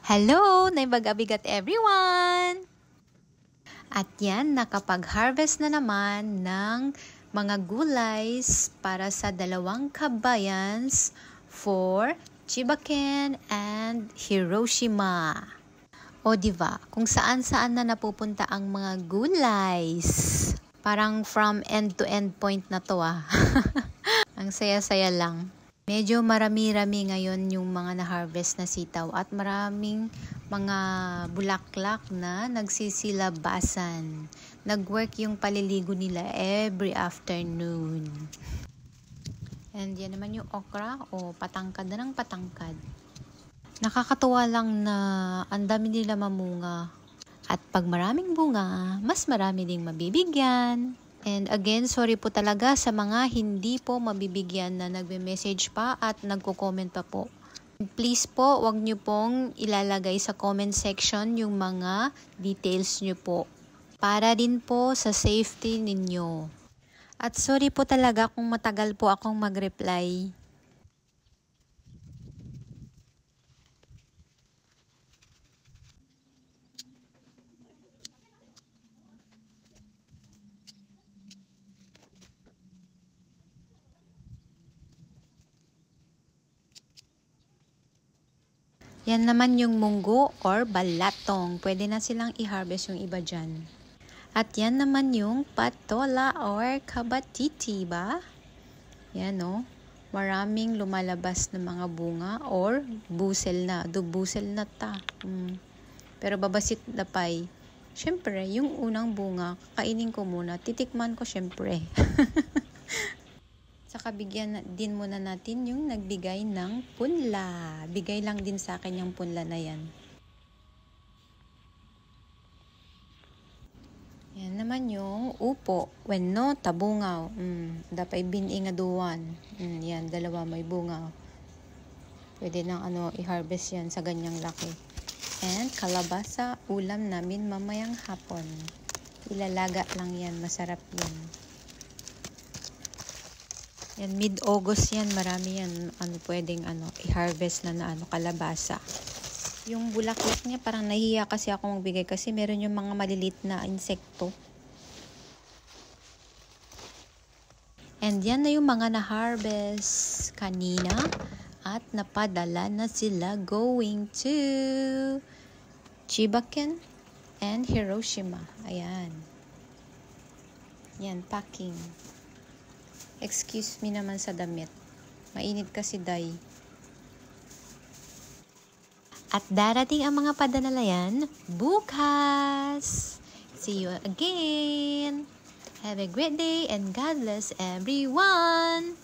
Hello! Naibagabigat everyone! At yan, nakapag-harvest na naman ng mga gulays para sa dalawang kabayans for Chibaken and Hiroshima. O diba, kung saan-saan na napupunta ang mga gulays. Parang from end to end point na to Ang saya-saya lang. Medyo marami-rami ngayon yung mga na-harvest na sitaw at maraming mga bulaklak na nagsisilabasan. Nag-work yung paliligo nila every afternoon. And yan naman yung okra o patangkad na ng patangkad. Nakakatuwa lang na ang dami nila mamunga. At pag maraming bunga, mas marami ding mabibigyan. And again, sorry po talaga sa mga hindi po mabibigyan na nagme-message pa at nagko-comment pa po. Please po, wag nyo pong ilalagay sa comment section yung mga details nyo po. Para din po sa safety ninyo. At sorry po talaga kung matagal po akong mag-reply. Yan naman yung munggo or balatong. Pwede na silang i-harvest yung iba dyan. At yan naman yung patola or kabatiti ba? Yan o. Maraming lumalabas na mga bunga or busel na. Busel na ta. Pero babasit na pay. Siyempre, yung unang bunga, kainin ko muna. Titikman ko siyempre. Saka bigyan din muna natin yung nagbigay ng punla. Bigay lang din sa akin yung punla na yan. Yan naman yung upo. Wenno tabungaw. Dapay biningaduan. Yan, dalawa may bunga. Pwede nang i-harvest yan sa ganyang laki. And kalabasa, ulam namin mamayang hapon. Ilalaga lang yan. Masarap yan. Yan, mid-August yan, marami yan, pwedeng, i-harvest na kalabasa. Yung bulaklak niya, parang nahihiya kasi ako magbigay kasi meron yung mga malilit na insekto. And yan na yung mga na-harvest kanina at napadala na sila going to Chibaken and Hiroshima. Ayan. Yan, packing. Excuse me naman sa damit. Mainit kasi day. At darating ang mga padala yan bukas. See you again. Have a great day and God bless everyone.